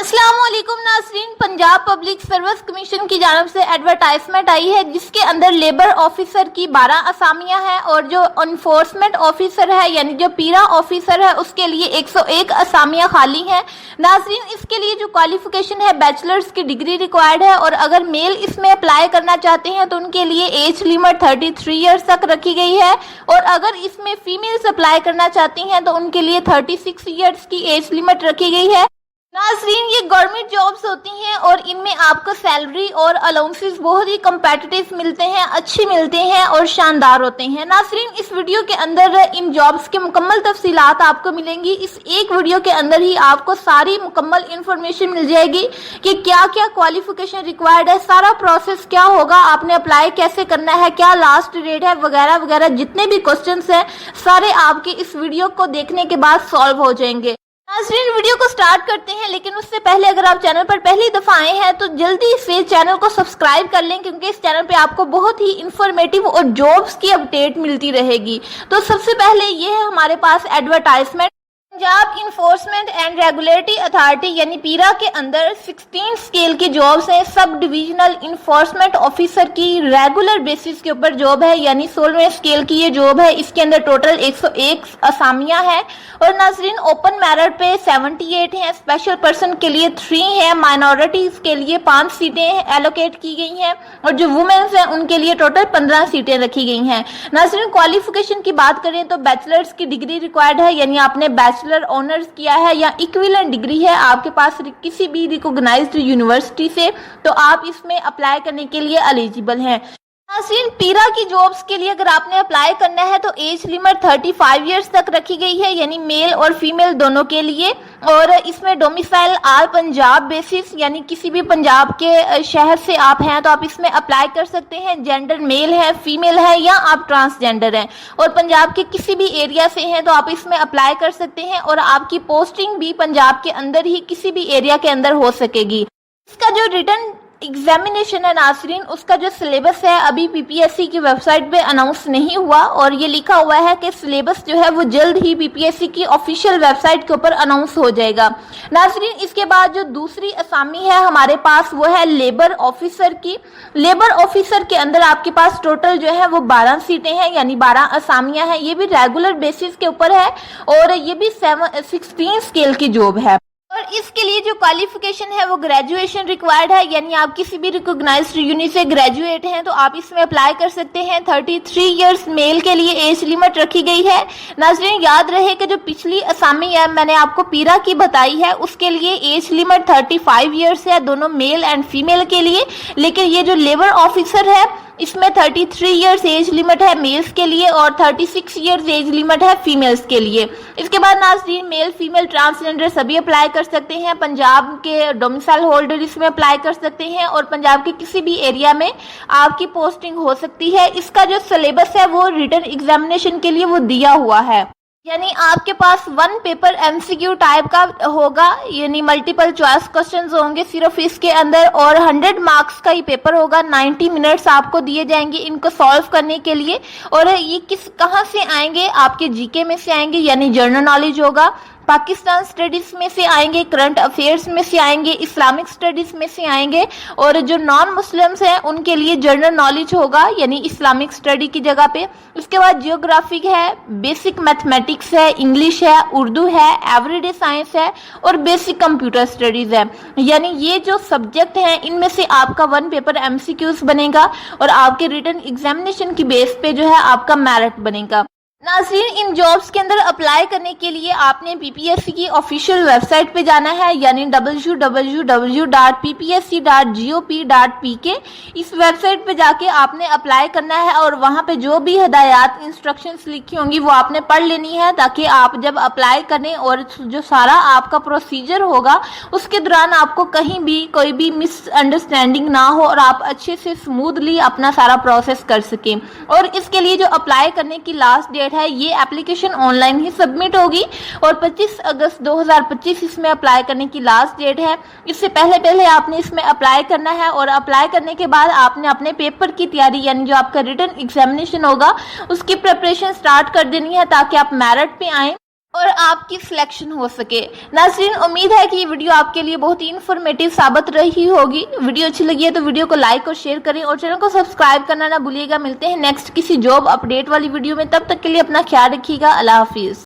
अस्सलाम वालेकुम नाज़रीन, पंजाब पब्लिक सर्विस कमीशन की जानिब से एडवर्टाइजमेंट आई है जिसके अंदर लेबर ऑफिसर की 12 असामियां हैं और जो इन्फोर्समेंट ऑफिसर है यानी जो पीरा ऑफिसर है उसके लिए 101 असामियां खाली हैं। नाज़रीन, इसके लिए जो क्वालिफिकेशन है बैचलर्स की डिग्री रिक्वायर्ड है और अगर मेल इसमें अप्लाई करना चाहते हैं तो उनके लिए एज लिमिट 33 ईयर्स तक रखी गई है और अगर इसमें फीमेल्स अप्लाई करना चाहती हैं तो उनके लिए 36 ईयर्स की एज लिमिट रखी गई है। नाज़रीन, ये गवर्नमेंट जॉब्स होती हैं और इनमें आपको सैलरी और अलाउंसेस बहुत ही कम्पेटिटिव मिलते हैं, अच्छे मिलते हैं और शानदार होते हैं। नाज़रीन, इस वीडियो के अंदर इन जॉब्स के मुकम्मल तफसीलात आपको मिलेंगी। इस एक वीडियो के अंदर ही आपको सारी मुकम्मल इंफॉर्मेशन मिल जाएगी कि क्या क्या क्वालिफिकेशन रिक्वायर्ड है, सारा प्रोसेस क्या होगा, आपने अप्लाई कैसे करना है, क्या लास्ट डेट है, वगैरह वगैरह। जितने भी क्वेश्चंस हैं सारे आपके इस वीडियो को देखने के बाद सॉल्व हो जाएंगे। नाज़रीन, वीडियो को स्टार्ट करते हैं, लेकिन उससे पहले अगर आप चैनल पर पहली दफा आए हैं तो जल्दी से चैनल को सब्सक्राइब कर लें क्योंकि इस चैनल पे आपको बहुत ही इंफॉर्मेटिव और जॉब्स की अपडेट मिलती रहेगी। तो सबसे पहले ये है हमारे पास advertisement. Punjab enforcement and regulatory authority यानी पीरा के अंदर 16 स्केल की जॉब्स हैं। सब डिविजनल इन्फोर्समेंट ऑफिसर की रेगुलर बेसिस के ऊपर जॉब है यानी 16वें स्केल की ये जॉब है। इसके अंदर टोटल 101 असामियां हैं और नाज़रीन ओपन मेरिट पे 78 हैं, स्पेशल पर्सन के लिए 3 हैं, माइनॉरिटीज के लिए 5 सीटें एलोकेट की गई हैं और जो वुमेन्स हैं उनके लिए टोटल 15 सीटें रखी गई हैं। नाज़रीन, क्वालिफिकेशन की बात करें तो बैचलर्स की डिग्री रिक्वायर्ड है यानी आपने बैचलर ऑनर्स किया है या इक्विवेलेंट डिग्री है आपके पास किसी भी रिकॉग्नाइज्ड यूनिवर्सिटी से, तो आप इसमें अप्लाई करने के लिए एलिजिबल हैं। नाज़रीन, पीरा की जॉब्स के लिए अगर आपने अप्लाई करना है तो एज लिमिट 35 इयर्स तक रखी गई है यानी मेल और फीमेल दोनों के लिए और इसमें डोमिसाइल आल पंजाब बेसिस यानी किसी भी पंजाब के शहर से आप हैं तो आप इसमें अप्लाई कर सकते हैं। जेंडर मेल है, फीमेल है या आप ट्रांसजेंडर हैं और पंजाब के किसी भी एरिया से हैं तो आप इसमें अप्लाई कर सकते हैं और आपकी पोस्टिंग भी पंजाब के अंदर ही किसी भी एरिया के अंदर हो सकेगी। इसका जो रिटन एग्जामिनेशन है नाज़रीन, उसका जो सिलेबस है अभी पीपीएससी की वेबसाइट पे अनाउंस नहीं हुआ और ये लिखा हुआ है कि सिलेबस जो है वो जल्द ही पीपीएससी की ऑफिशियल वेबसाइट के ऊपर अनाउंस हो जाएगा। नाज़रीन, इसके बाद जो दूसरी असामी है हमारे पास वो है लेबर ऑफिसर की। लेबर ऑफिसर के अंदर आपके पास टोटल जो है वो 12 सीटें हैं यानी 12 असामियां हैं। ये भी रेगुलर बेसिस के ऊपर है और ये भी 16 स्केल की जॉब है और इसके लिए जो क्वालिफिकेशन है वो ग्रेजुएशन रिक्वायर्ड है यानी आप किसी भी रिकॉग्नाइज्ड यूनिट से ग्रेजुएट हैं तो आप इसमें अप्लाई कर सकते हैं। 33 इयर्स मेल के लिए एज लिमिट रखी गई है। नाज़रीन, याद रहे कि जो पिछली असामी है मैंने आपको पीरा की बताई है उसके लिए एज लिमिट 35 इयर्स है दोनों मेल एंड फीमेल के लिए, लेकिन ये जो लेबर ऑफिसर है इसमें 33 इयर्स एज लिमिट है मेल्स के लिए और 36 इयर्स एज लिमिट है फीमेल्स के लिए। इसके बाद नाज़रीन मेल फीमेल ट्रांसजेंडर सभी अप्लाई कर सकते हैं। पंजाब के डोमिसाइल होल्डर इसमें अप्लाई कर सकते हैं और पंजाब के किसी भी एरिया में आपकी पोस्टिंग हो सकती है। इसका जो सिलेबस है वो रिटन एग्जामिनेशन के लिए वो दिया हुआ है यानी आपके पास 1 पेपर एमसीक्यू टाइप का होगा यानी मल्टीपल चॉइस क्वेश्चंस होंगे सिर्फ इसके अंदर और 100 मार्क्स का ये पेपर होगा। 90 मिनट्स आपको दिए जाएंगे इनको सॉल्व करने के लिए और ये कहाँ से आएंगे, आपके जीके में से आएंगे यानी जनरल नॉलेज होगा, पाकिस्तान स्टडीज में से आएंगे, करंट अफेयर्स में से आएंगे, इस्लामिक स्टडीज में से आएंगे और जो नॉन मुस्लिम्स हैं उनके लिए जनरल नॉलेज होगा यानी इस्लामिक स्टडी की जगह पे। इसके बाद जियोग्राफिक है, बेसिक मैथमेटिक्स है, इंग्लिश है, उर्दू है, एवरीडे साइंस है और बेसिक कंप्यूटर स्टडीज है यानी ये जो सब्जेक्ट हैं इनमें से आपका 1 पेपर एमसीक्यूज बनेगा और आपके रिटन एग्जामिनेशन की बेस पे जो है आपका मेरिट बनेगा। नाज़रीन, इन जॉब्स के अंदर अप्लाई करने के लिए आपने पीपीएससी की ऑफिशियल वेबसाइट पे जाना है यानी www.ppsc.gop.pk। इस वेबसाइट पे जाके आपने अप्लाई करना है और वहाँ पे जो भी हिदायत इंस्ट्रक्शंस लिखी होंगी वो आपने पढ़ लेनी है ताकि आप जब अप्लाई करें और जो सारा आपका प्रोसीजर होगा उसके दौरान आपको कहीं भी कोई भी मिसअंडरस्टैंडिंग ना हो और आप अच्छे से स्मूथली अपना सारा प्रोसेस कर सकें। और इसके लिए जो अप्लाई करने की लास्ट डेट है ये एप्लीकेशन ऑनलाइन ही सबमिट होगी और 25 अगस्त 2025 इसमें अप्लाई करने की लास्ट डेट है। इससे पहले आपने इसमें अप्लाई करना है और अप्लाई करने के बाद आपने अपने पेपर की तैयारी यानी जो आपका रिटन एग्जामिनेशन होगा उसकी प्रिपरेशन स्टार्ट कर देनी है ताकि आप मेरिट पे आएं اور آپ کی سلیکشن ہو سکے۔ ناظرین، امید ہے کہ یہ ویڈیو آپ کے لیے بہت ہی انفارمیٹیو ثابت رہی ہوگی۔ ویڈیو اچھی لگی ہے تو ویڈیو کو لائک اور شیئر کریں اور چینل کو سبسکرائب کرنا نہ بھولیے گا۔ ملتے ہیں نیکسٹ کسی جاب اپڈیٹ والی ویڈیو میں، تب تک کے لیے اپنا خیال رکھیے گا۔ اللہ حافظ۔